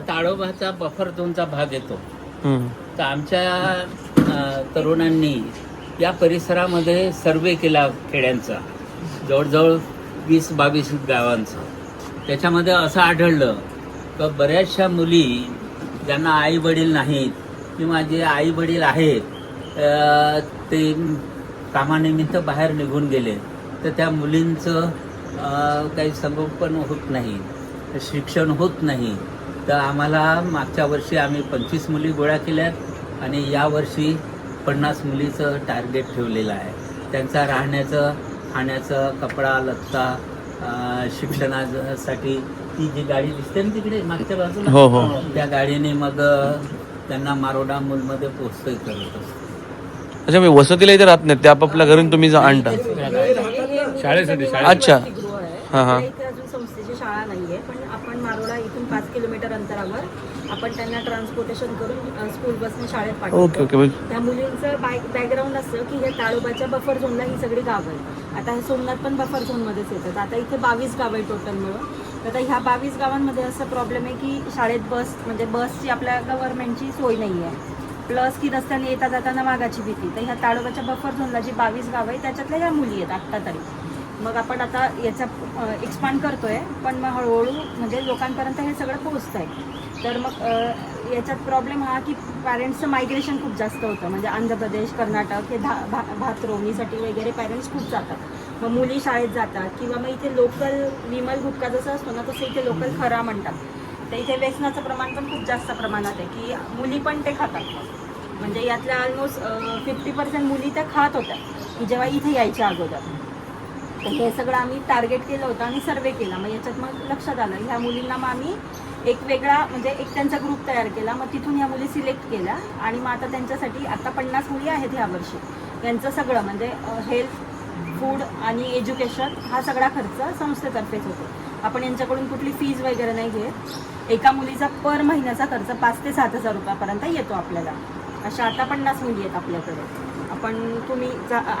ताडोबाचा buffer झोनचा भाग येतो. तर आमच्या तरुणांनी या परिसरामध्ये सर्वे केला खेड्यांचा, जवळजवळ 20-22 गावांचा. त्याच्यामध्ये असं आढळलं की बऱ्याचशा मुली ज्यांना आई वडील नाहीत किंवा जे आई वडील आहेत ते कामानिमित्त बाहेर निघून गेले, तर त्या मुलींचं काही संगोपन होत नाही, शिक्षण होत नाही. तर आम्हाला मागच्या वर्षी आम्ही 25 मुली गोळा केल्यात आणि यावर्षी 50 मुलीचं टार्गेट ठेवलेलं आहे. त्यांचा राहण्याचं, खाण्याचं, कपडा लत्ता, शिक्षणासाठी ती जी गाडी दिसते ना तिकडे मागच्या बाजूला, हो हो, त्या गाडीने मग त्यांना मारोडा मूलमध्ये पोहोचतोय करत असतो. अच्छा, मी वसतीला इथे राहत नाही, ते आपापल्या घरून तुम्ही आणता शाळेसाठी. अच्छा. हां हां. इथे अजून संस्थेची शाळा नाहीये, पण आपण मारोडा इथून 5 किलोमीटर अंतरावर आपण त्यांना ट्रान्सपोर्टेशन करून स्कूल बसने शाळेत पाठवतो. Okay okay. त्या मुलींचं बॅकग्राऊंड असं की हे ताडोबाच्या बफर झोनला ही सगळी गावं आहेत. आता हे सोमनाथ पण बफर झोनमध्येच येतात. आता इथे 22 गावं आहे टोटल मिळून. आता ह्या 22 गावांमध्ये असा प्रॉब्लेम आहे की शाळेत बस, म्हणजे बसची आपल्या गव्हर्नमेंटची सोय नाही आहे, प्लस की रस्त्याने येता जाताना वाघाची भीती. तर ह्या ताडोबाच्या बफर झोनला जी 22 गावं आहे त्याच्यातल्या ह्या मुली आहेत आत्ता तरी. मग आपण आता याचा एक्सपांड करतोय, पण मग हळूहळू म्हणजे लोकांपर्यंत हे सगळं पोहोचत आहे. तर मग याच्यात प्रॉब्लेम हा की पॅरेंट्सचं मायग्रेशन खूप जास्त होतं. म्हणजे आंध्र प्रदेश, कर्नाटक हे भात रोवणीसाठी वगैरे पॅरेंट्स खूप जातात. मग मुली शाळेत जातात किंवा मग इथे लोकल विमल गुटखा जसं असतो ना तसं इथे लोकल खरा म्हणतात. तर इथे व्यसनाचं प्रमाण पण खूप जास्त प्रमाणात आहे की मुली पण ते खातात. म्हणजे यातल्या ऑलमोस्ट 50% मुली त्या खात होत्या की जेव्हा इथे यायच्या अगोदर. तर हे सगळं आम्ही टार्गेट केलं होतं आणि सर्वे केला. मग याच्यात मग लक्षात आलं ह्या मुलींना मग आम्ही एक वेगळा म्हणजे एक त्यांचा ग्रुप तयार केला. मग तिथून ह्या मुली सिलेक्ट केल्या आणि मग आता त्यांच्यासाठी आता 50 मुली आहेत ह्यावर्षी. यांचं सगळं म्हणजे हेल्थ, फूड आणि एज्युकेशन हा सगळा खर्च संस्थेतर्फेच होतो. आपण यांच्याकडून कुठली फीज वगैरे नाही घेत. एका मुलीचा पर महिन्याचा खर्च 5,000 ते 7,000 रुपयापर्यंत येतो आपल्याला. अशा आता 50 मुली आहेत आपल्याकडे. आपण तुम्ही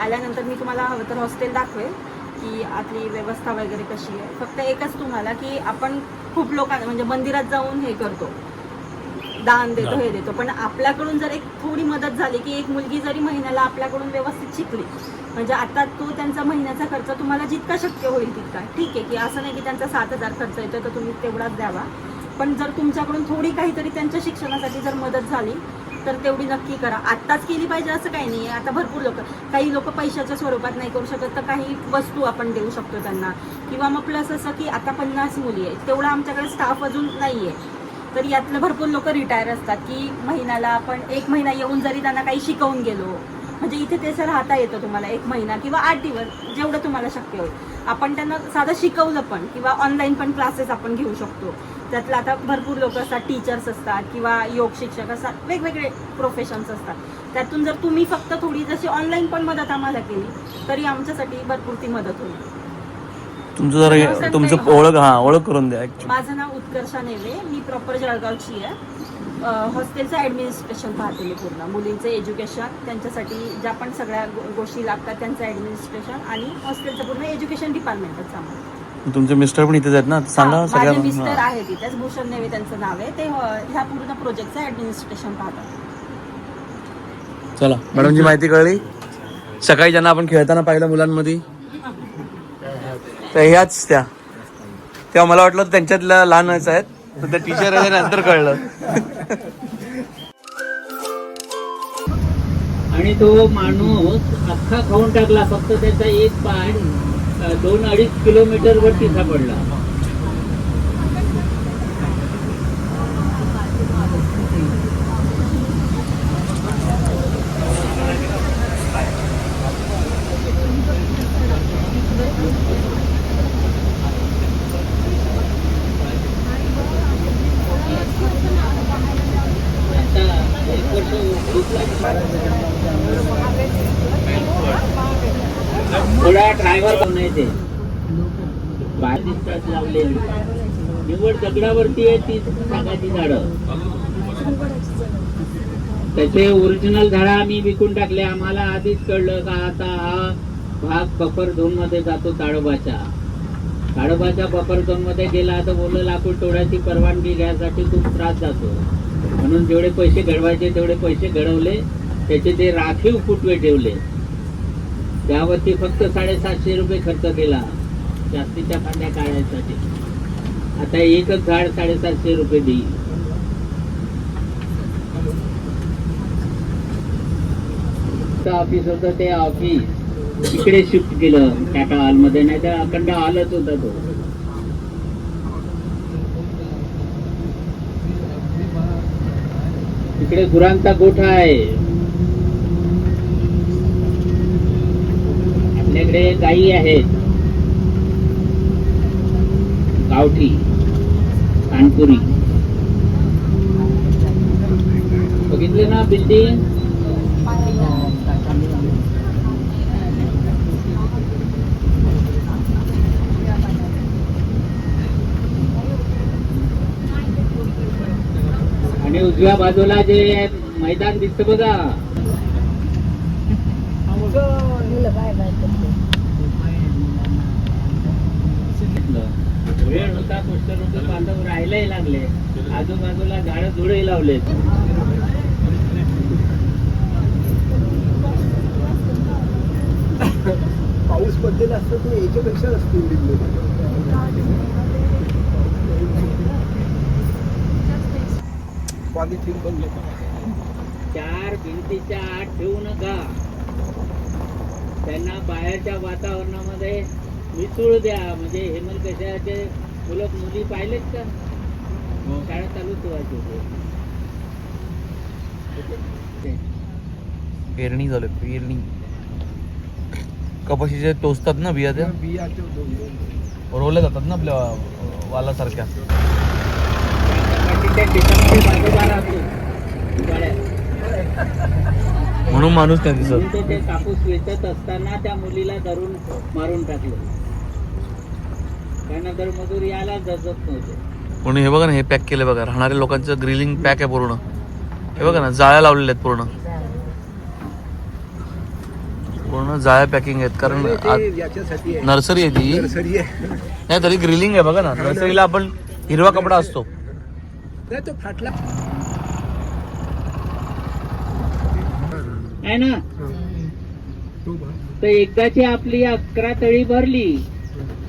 आल्यानंतर मी तुम्हाला हवं तर हॉस्टेल दाखवेल की आतली व्यवस्था वगैरे कशी आहे. फक्त एकच तुम्हाला की आपण खूप लोकांना म्हणजे मंदिरात जाऊन हे करतो, दान देतो, हे देतो, पण आपल्याकडून जर एक थोडी मदत झाली की एक मुलगी जरी महिन्याला आपल्याकडून व्यवस्थित शिकली, म्हणजे आता तो त्यांचा महिन्याचा खर्च तुम्हाला जितका शक्य होईल तितका ठीक आहे, की असं नाही की त्यांचा 7,000 खर्च येतो तर तुम्ही तेवढाच द्यावा. पण जर तुमच्याकडून थोडी काहीतरी त्यांच्या शिक्षणासाठी जर मदत झाली तर तेवढी नक्की करा. आत्ताच केली पाहिजे असं काही नाही आहे. आता भरपूर काही लोक पैशाच्या स्वरूपात नाही करू शकत, तर काही वस्तू आपण देऊ शकतो त्यांना. किंवा मग प्लस असं की आता 50 मुली आहेत, तेवढा आमच्याकडे स्टाफ अजून नाही आहे. तर यातलं भरपूर लोक रिटायर असतात की महिन्याला आपण 1 महिना येऊन जरी त्यांना काही शिकवून गेलो, म्हणजे इथे ते राहता येतं तुम्हाला 1 महिना किंवा 8 दिवस जेवढं तुम्हाला शक्य होईल. आपण त्यांना साधं शिकवलं पण किंवा ऑनलाईन पण क्लासेस आपण घेऊ शकतो. त्यातलं आता भरपूर लोक असतात, टीचर्स असतात किंवा योग शिक्षक असतात, वेगवेगळे प्रोफेशन्स असतात. त्यातून जर तुम्ही फक्त थोडी जशी ऑनलाईन पण मदत आम्हाला केली तरी आमच्यासाठी भरपूर ती मदत होईल. तुमचं जरा तुमचं ओळख करून द्या. माझं नाव उत्कर्षा नेवे, मी प्रॉपर जळगावची आहे. हॉस्टेलचं ॲडमिनिस्ट्रेशन पाहते मी पूर्ण. मुलींचं एज्युकेशन, त्यांच्यासाठी ज्या पण सगळ्या गोष्टी लागतात त्यांचं ॲडमिनिस्ट्रेशन आणि हॉस्टेलचं पूर्ण एज्युकेशन डिपार्टमेंटच आम्हाला. तुमचे मिस्टर पण इथेच आहेत ना, सांगा. माझे मिस्टर आहे तिथेच, भूषण नेवे त्यांचं नाव आहे. ते ह्या पूर्ण प्रोजेक्टचं ॲडमिनिस्ट्रेशन पाहतात. चला, मॅडमची माहिती कळली. सकाळी ज्यांना आपण खेळताना पाहिलं मुलांमध्ये, तर ह्याच त्या, तेव्हा मला वाटलं त्यांच्यातल्या लहानच आहेत, तर त्या टीचर आहे नंतर कळलं. आणि तो माणूस अख्खा खाऊन टाकला. फक्त त्याचा एक पाय 2-2.5 किलोमीटर वरती सापडला. थोडा ड्रायव्हर नाही ते बाहेर दिसतात लावलेली, निवड दगडावरती आहे ती सागाची झाडं. त्याचे ओरिजिनल झाडं आम्ही विकून टाकले. आम्हाला आधीच कळलं का आता हा भाग बफर झोन मध्ये जातो ताडोबाच्या. ताडोबाच्या बफर झोन मध्ये गेला तर बोललं लाकूड तोडायची परवानगी घ्यायसाठी खूप त्रास जातो, म्हणून जेवढे पैसे घडवायचे तेवढे पैसे घडवले, त्याचे ते राखीव फुटवे ठेवले, त्यावरती फक्त 750 रुपये खर्च केला जास्तीच्या फांद्या काढण्यासाठी. आता एकच झाड 750 रुपये देईल. ऑफिस होतं ते ऑफिस इकडे शिफ्ट केलं टाटा हॉल मध्ये, नाही तर अखंड हॉलच होता तो. इकडे गुरांचा गोठा आहे. आपल्याकडे गायी आहेत, गावठी कानपुरी. बघितले ना बिल्डिंग? आणि उजव्या बाजूला जे मैदान दिसतं बघा, वेळ होता कुष्ठरोगी बांधव राहायलाही लागले, आजूबाजूला झाडं झुडे लावलेत. पाऊस पडलेला असतो तो याच्यापेक्षा असतो. पॉलिथिन बंद 4 भिंतीच्या आत ठेवू नका, त्यांना बाहेरच्या वातावरणामध्ये मिसळू द्या. म्हणजे हेमलकशाचे मुलं मुली पाहिलेत का? शाळा चालू ठेवायची. पेरणी झालं, पेरणी. कपाशीचे टोचतात ना बिया, त्या बिया रोवल्या जातात ना आपल्या वालासारख्या. म्हणून माणूस नाही दिसत. ते कापूस वेचत असताना त्या मुलीला धरून मारून टाकलं. त्यानंतर मजूर यायला जजत नव्हते. म्हणून हे बघा ना, हे पॅक केलं बघा. राहणाऱ्या लोकांचं ग्रिलिंग पॅक आहे पूर्ण. हे बघा ना, जाळ्या लावलेल्या आहेत पूर्ण पूर्ण जाळ्या पॅकिंग आहेत. कारण नर्सरी आहे ती. नाही तरी ग्रिलिंग आहे बघा ना. नर्सरीला आपण हिरवा कपडा असतो तो फाटला आहे ना. तर एकदाची आपली 11 तळी भरली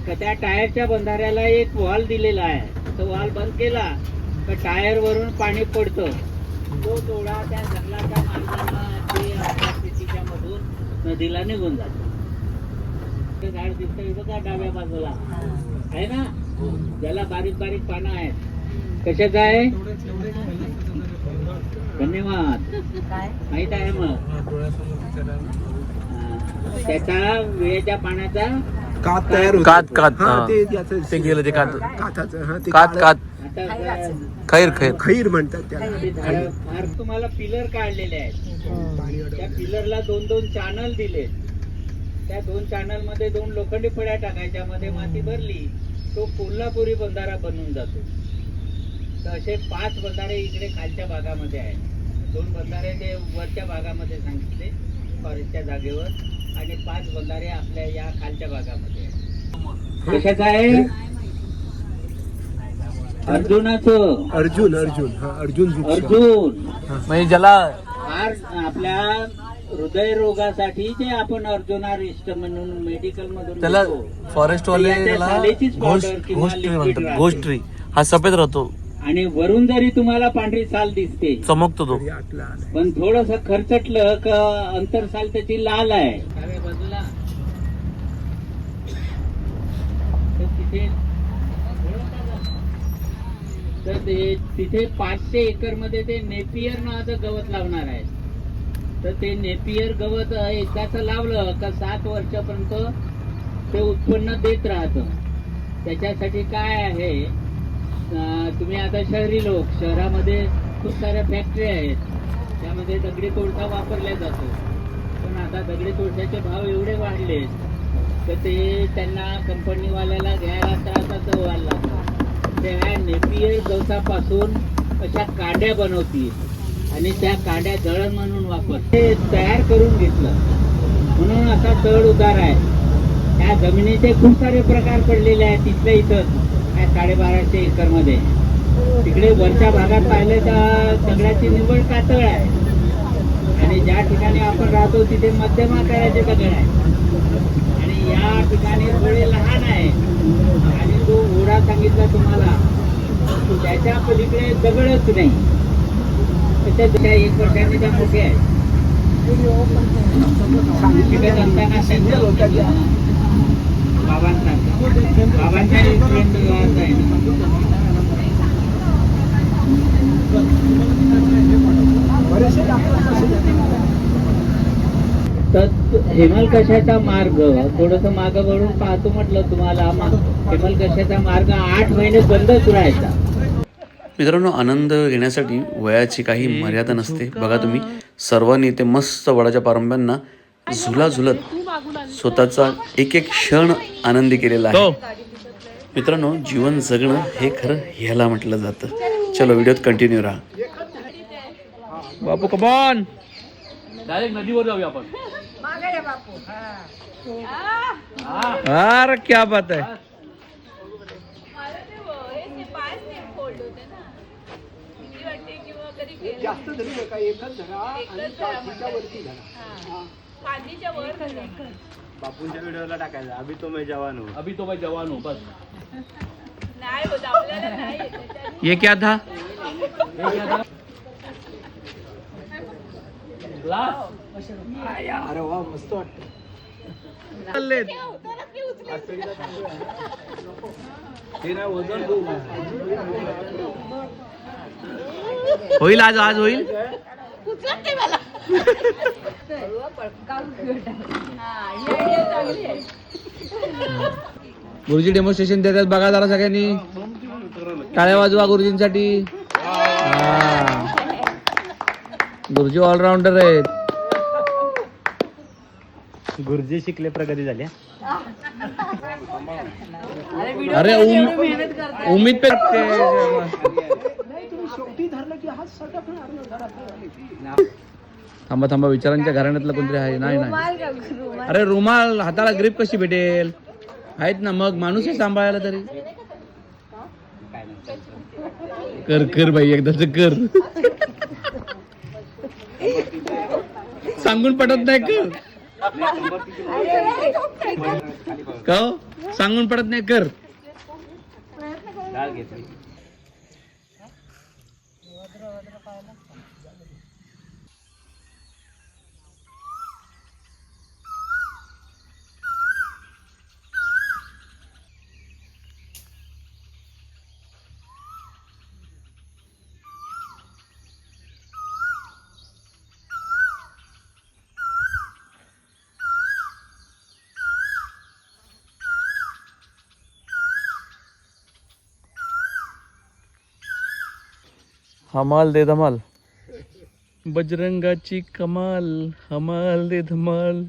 तर त्या टायरच्या बंधाऱ्याला एक वॉल दिलेला आहे. तो वॉल बंद केला तर टायर वरून पाणी पडतं. तो तोडा त्या जंगलाच्या मार्गाने मधून नदीला निघून जातो. ते झाड दिसतंय बघा डाव्या बाजूला आहे ना, ज्याला बारीक बारीक पानं आहेत. कशाचं आहे? धन्यवाद. माहित आहे मग त्याचा वेळेच्या पाण्याचा कात तयार होतो. ते गेलं ते कात काताचं कात खैर खैर खैर म्हणतात त्याला. फार तुम्हाला पिलर काढलेले आहेत. त्या पिलरला 2-2 चॅनल दिले. त्या 2 चॅनल मध्ये 2 लोखंडी फळ्या टाकायच्या, मध्ये माती भरली, तो कोल्हापुरी बंधारा बनून जातो. तर असे 5 बंधारे इकडे खालच्या भागामध्ये आहेत. 2 बंधारे ते वरच्या भागामध्ये सांगितले फॉरेस्टच्या जागेवर, आणि 5 बंधारे आपल्या या खालच्या भागामध्ये आहेत. कशाचं आहे? अर्जुनाचं. अर्जुन अर्जुन हा अर्जुन वृक्ष. अर्जुन म्हणजे ज्याला आपल्या हृदयरोगासाठी जे आपण अर्जुनारिष्ट म्हणून मेडिकल मधून त्याला घेतो, फॉरेस्ट वाले त्या त्याला सालीचीच powder किंवा घोस्ट ट्री liquid म्हणतात. राहते. घोस्ट ट्री हा सफेद राहतो, आणि वरून जरी तुम्हाला पांढरी साल दिसते चमकतो तो. आतला आलाय. पण थोडस खर्चटलं का अंतरसाल त्याची लाल आहे. डाव्या बाजूला तर तिथे 500 एकर मध्ये ते नेपियर नावाचं गवत लावणार आहे. तर ते नेपियर गवत एकदाच लावलं का 7 वर्षापर्यंत ते उत्पन्न देत राहतं. त्याच्यासाठी काय आहे, तुम्ही आता शहरी लोक, शहरामध्ये खूप साऱ्या फॅक्टरी आहेत, त्यामध्ये दगडी कोळसा वापरला जातो. पण आता दगडी कोळशाचे भाव एवढे वाढले तर ते त्यांना कंपनीवाल्याला घ्यायला त्रासाचं व्हायला लागतं. त्या नेपियर गवतापासून अशा काड्या बनवतील आणि त्या काड्या दळण म्हणून वापर ते तयार करून घेतलं, म्हणून असा चढ उतार आहे. त्या जमिनीचे खूप सारे प्रकार पडलेले आहेत तिथल्या इथं काय 1250 एकर मध्ये. तिकडे वरच्या भागात पाहिलं तर दगडाची निव्वळ कातळ आहे आणि ज्या ठिकाणी आपण राहतो तिथे मध्यम आकाराचे दगड आहे आणि या ठिकाणी थोडे लहान आहे. आणि तो ओढा सांगितला तुम्हाला त्याच्या पलीकडे दगडच नाही. त्याच्या 1 वर्षांनी त्या मोठे आहे. तिकडे असताना बाबांचा इन्सिडेंट आहे तर हेमलकशाचा मार्ग थोडस मागं वळून पाहतो म्हटलं तुम्हाला. हेमलकशाचा मार्ग 8 महिने बंदच राहायचा. मित्रांनो, आनंद घेण्यासाठी वयाची काही मर्यादा नसते. बघा तुम्ही सर्वांनी ते मस्त वडाच्या पारंब्यांना झुला झुलत स्वतःचा एक एक क्षण आनंदी केलेला आहे. मित्रांनो, जीवन जगणं हे खरं ह्याला म्हटलं जातं. चलो व्हिडिओत कंटिन्यू राहा. बापू कमॉन, डायरेक्ट नदीवर जाऊया आपण. अरे क्या बात आहे. जास्त धरू नका, एकच धरा आणि पाठीच्या वरती धरा. बापूंच्या व्हिडिओला टाकायचं अभी तो मैं जवान हूँ. बस. ये क्या था? अरे वा, मस्त वाटतं. होईल आज, आज होईल. गुरुजी डेमॉन्स्ट्रेशन देतात बघा जरा सगळ्यांनी. टाळ्या वाजवा गुरुजींसाठी. गुरुजी ऑलराऊंडर आहेत. गुरुजी शिकले प्रगती झाली. अरे उम्मीद पे शेवटी धरलं की हात सटकणार. थांबा थांबा, विचारांच्या घराण्यातलं कोणतरी आहे. नाही नाही, अरे रुमाल हाताला ग्रिप कशी भेटेल? आहेत ना, मग माणूस आहे सांभाळायला तरी. कर कर बाई, एकदाच कर. सांगून पटत नाही कर. का हो? सांगून पडत नाही कर. डाळ घेतली. हमाल दे धमाल. बजरंगाची कमाल, हमाल दे धमाल.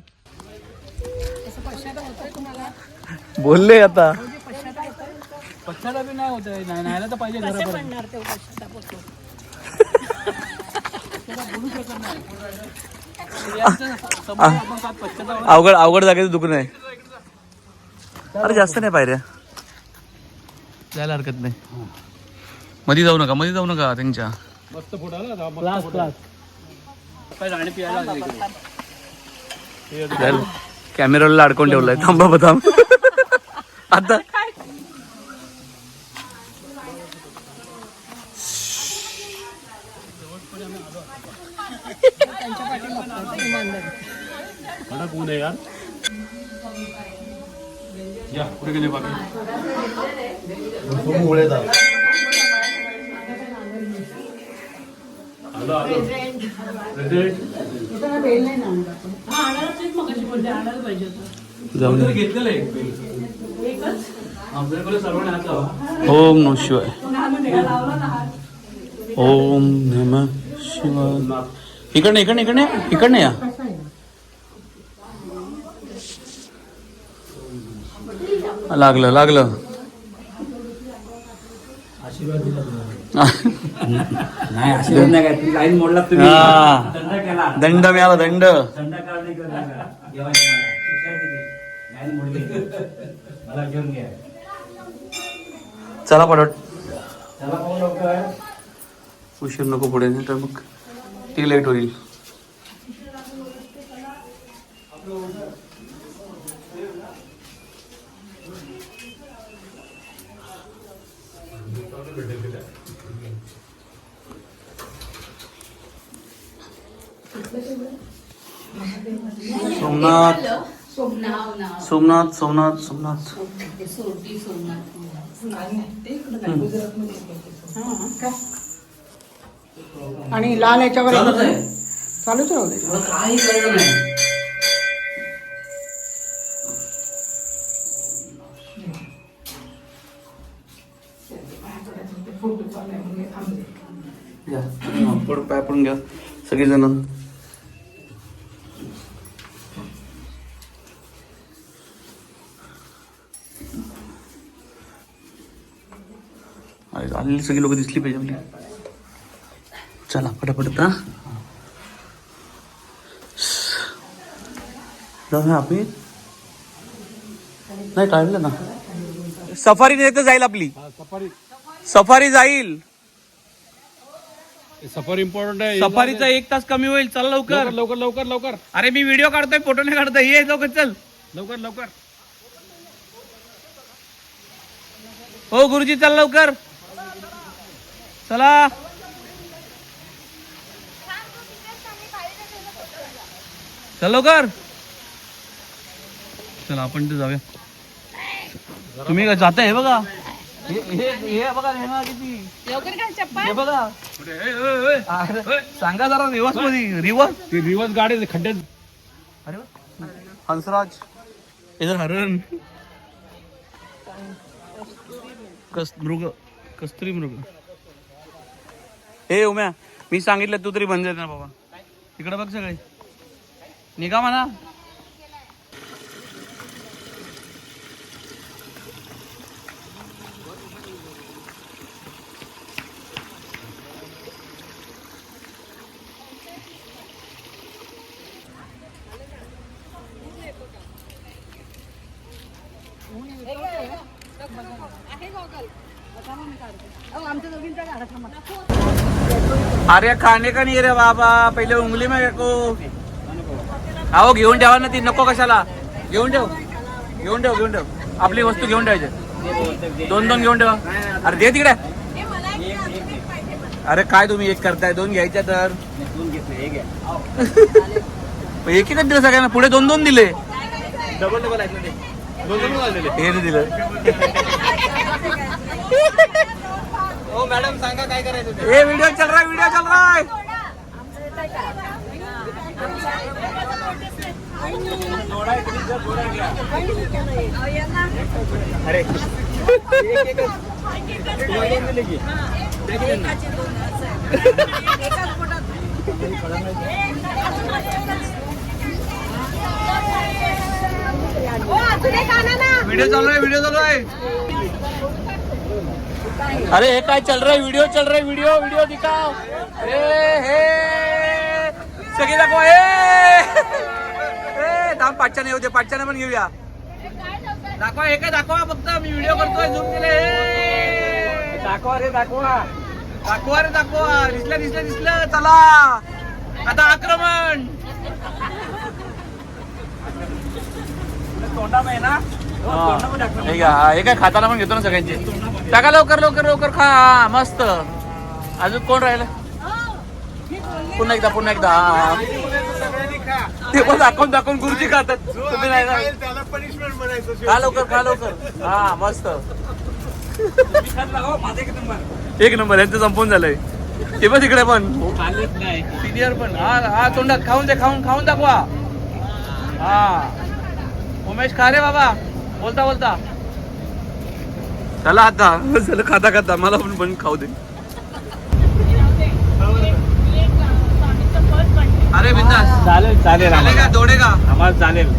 बोलले आता. पश्चाताप नाही होत. नाही तर पाहिजे घरापर्यंत. अवघड अवघड जागेचं दुखणं आहे. अरे जास्त नाही पायऱ्या, जायला हरकत नाही. मध्ये जाऊ नका त्यांच्या. मस्त फोटो आला. Class class. काय गाणी पियाला कॅमेराला अडकून ठेवलाय. थांबा थांब आता. कोण आहे यार? या पुढे गेले बाकी. घेतलेलं आहे. ओम नमः शिवाय. ओम नमः शिवाय. इकडनं या. लागलं नाही आशीर्वाद नाही काय तुम्ही लाईन मोडला तुम्ही. दंड मिळाला. दंड. मला घेऊन घ्या. चला पटपट, चला पाहू लवकर. उशीर नको पुढे, नाही तर मग ती लेट होईल. सोमनाथ सोमनाथ सोमनाथ सोमनाथ. आणि लाल याच्यावर चालूच आहे. चालूच राहू दे. मला काही कळलं नाही. या, पड पाय पडून घ्या सगळेजण. आलेली सगळी लोक दिसली पाहिजे आपली. चला पटापट आता जाऊया आपण. नाही टाळलं ना. सफारी नाही तर जाईल आपली. सफारी जाईल. सफर इम्पॉर्टंट आहे. सफारीचा 1 तास कमी होईल. चल लवकर लवकर लवकर लवकर अरे मी व्हिडिओ काढतोय, फोटो नाही काढतोय. ये लवकर चल. लवकर लवकर. हो गुरुजी चल लवकर. चला चल लवकर. चला आपण ते जाऊया. तुम्ही काय जाताय? हे बघा, हे बघा, हे ना किती हे बघा. अरे, सांगा जरा रिवर्स मध्ये. रिवर्स ती रिवर्स गाडी खड्ड्यात. अरे वा. हंसराज इधर हरण. कस्तुरी मृग. हे उम्या, मी सांगितलं तू तरी बंद ना बाबा. इकडे बघ सगळे निघा म्हणा. अरे खाणे का नाही रे बाबा, पहिले उंगली में को. अहो घेऊन ठेवा ना ती. नको कशाला. घेऊन ठेव, घेऊन ठेव, घेऊन ठेव. आपली वस्तू घेऊन ठेवायची. 2-2 घेऊन ठेवा. अरे दे तिकडे. अरे काय तुम्ही एक करताय? 2 घ्यायच्या तर. एक एकच दिलं सगळ्यांना. पुढे 2-2 दिले. डबल डबल आहेत ना ते. 2 वाजलेले. हे नाही दिलं. हो मॅडम सांगा काय करायचं ते. ये वीडियो चल रहा है, वीडियो चल रहा है. अरे दिले की वीडियो चालू आहे, वीडियो चालू आहे. अरे हे काय चल रहा है? वीडियो चल रहा है. वीडियो वीडियो दिखाओ. हे सगळी दाखवा. थांब, 5च्या नाही होते. 5च्या पण घेऊया. दाखवा, हे काय दाखवा फक्त. मी व्हिडिओ करतोय. झूम केले. दाखवा रे दाखवा. दाखवा रे दाखवा. दिसलं दिसलं दिसलं. चला आता आक्रमण. तोंडामध्ये आहे ना. तोंडामध्ये टाकलं. हे घ्या. हे काय खाताना पण घेतो ना सगळ्यांचे. टाका लवकर लवकर लवकर खा. मस्त. अजून कोण राहिलं? पुन्हा एकदा पुन्हा एकदा. ते पण दाखवून दाखवून गुरुजी खातात. तुम्ही नाही ना. त्याला पनिशमेंट म्हणायचं. खा लवकर खा लवकर. हा मस्त. एक नंबर. यांचं संपून झालंय. ते पण तिकडे पण आलेच नाही. सिनियर पण. हा तोंडात खाऊन दे. खाऊन दाखवा. हा उमेश खा रे बाबा. बोलता बोलता. चला आता. चला खाता खाता मला पण खाऊ दे. अरे बिंदास. चालेल चालेल. चलेगा दौड़ेगा. आम्हाला चालेल.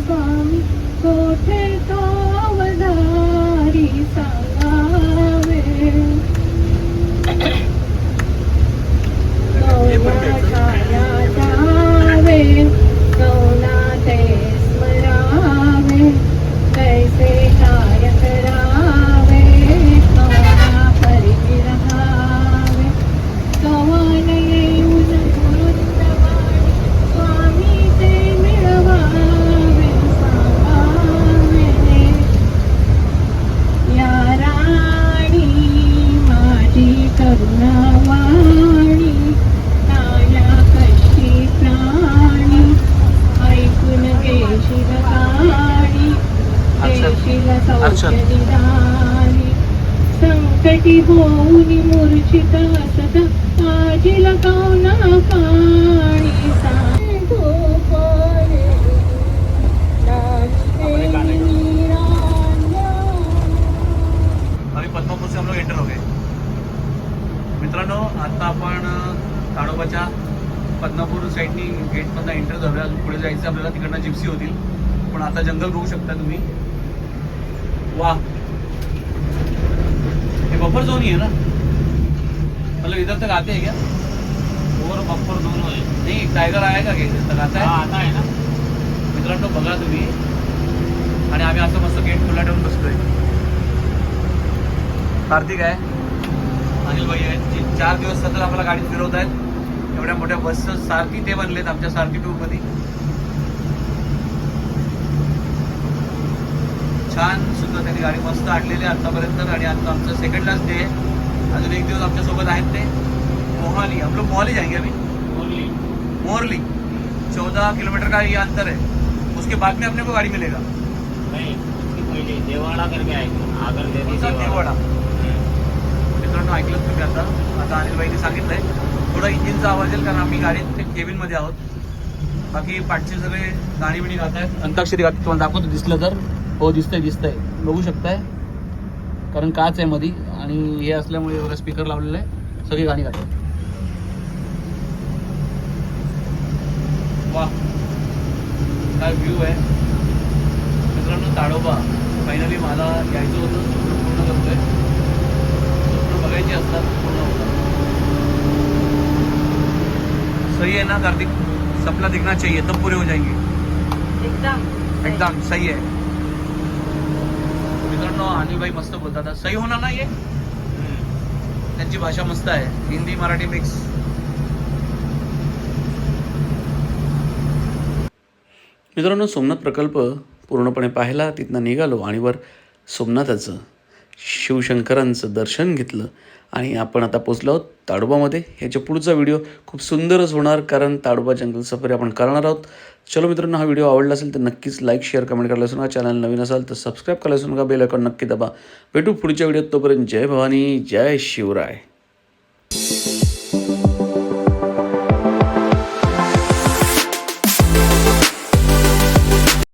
स्वामी कोठे तो अवधारी सांगावे छाया जावे कौना ते स्मरावे कैसे काय करावे कौना परी रहावे कवन येऊन गुरुंदवाणी स्वामी ते मिळवावे सांगावे या राणी माझी करुणावाणी काया कशी प्राणी ऐकून घेशील काणी देशील सौख्य निदानी संकटी होऊन मूर्छित सदा आजील कौना पाणी सांगो परे नाचते निरांजन. अभी पद्मापूर से हम लोग एंटर हो गए. मित्रांनो आता आपण ताडोबाच्या पद्मापूर साईडनी गेटमधनं एंटर झालोय. अजून पुढे जायचं आपल्याला, तिकडनं जिप्सी होतील. पण आता जंगल बघू शकता तुम्ही. वाह, ये बफर जोन ही है ना, मतलब इधर तक आते हैं क्या? और बफर दोनों है. नहीं, टायगर आएगा क्या इधर तक? आता है. आता है ना. मित्रांनो बघा तुम्ही. आणि आम्ही असं मस्त गेट खुला ठेवून बसलोय. कार्तिक आहे, अनिल भाई आहेत, 4 दिवस सतत आम्हाला गाडीत फिरवत आहेत. एवढ्या मोठ्या बसचं सारथी ते बनलेत आमच्या सारथी टूरमध्ये. छान सुद्धा त्यांनी गाडी मस्त आणलेली आहे आतापर्यंत. आणि आता आमचं सेकंड लास्ट डे आहे. अजून एक दिवस आमच्यासोबत आहेत ते. मोहाली, हम लोग मोहाली जाएंगे अभी. ओनली. मोरली 14 किलोमीटर का ये अंतर है. उसके बाद में अपने को गाड़ी मिलेगा. नहीं, उसकी पहले देवाड़ा करके आएंगे. आगर देवाड़ा. मित्रांनो ऐकलं तुम्ही आता अनिलबाईंनी सांगितलंय थोडा इंजिनचा आवाज येईल, कारण आम्ही गाडीत केबिनमध्ये आहोत. बाकी पाठचे सगळे गाणी बिणी गात आहेत. अंताक्षरी गात तुम्हाला दाखवतो दिसलं तर. हो, दिसतंय बघू शकताय, कारण काच आहे मध्ये आणि हे असल्यामुळे एवढा स्पीकर लावलेला आहे. सगळी गाणी गातात. वा, काय व्ह्यू आहे मित्रांनो. ताडोबा फायनली मला यायचं होतं, स्वप्न पूर्ण करतोय. स्वप्न बघायची असतात, पूर्ण होतात. सही है ना कार्तिक? सपना दिखना चाहिए तब पूरे हो जाएंगे. एकदम सही है. मित्रांनो अनिलभाई मस्त बोलतात. सही होणार ना ये? त्यांची भाषा मस्त आहे, हिंदी मराठी मिक्स. मित्रांनो सोमनाथ प्रकल्प पूर्णपणे पाहिला, तिथनं निघालो आणि वर सोमनाथाचं शिवशंकरांचं दर्शन घेतलं आणि आपण आता पोचलो आहोत ताडोबामध्ये. ह्याच्या पुढचा व्हिडिओ खूप सुंदरच होणार, कारण ताडोबा जंगल सफारी आपण करणार आहोत. चलो मित्रांनो, हा व्हिडिओ आवडला असेल तर नक्कीच लाईक शेअर कमेंट करायला विसरू नका. चॅनल नवीन असाल तर सबस्क्राईब करायला विसरू नका. बेल आयकॉन नक्की दाबा. भेटू पुढच्या व्हिडिओत. तोपर्यंत जय भवानी, जय शिवराय.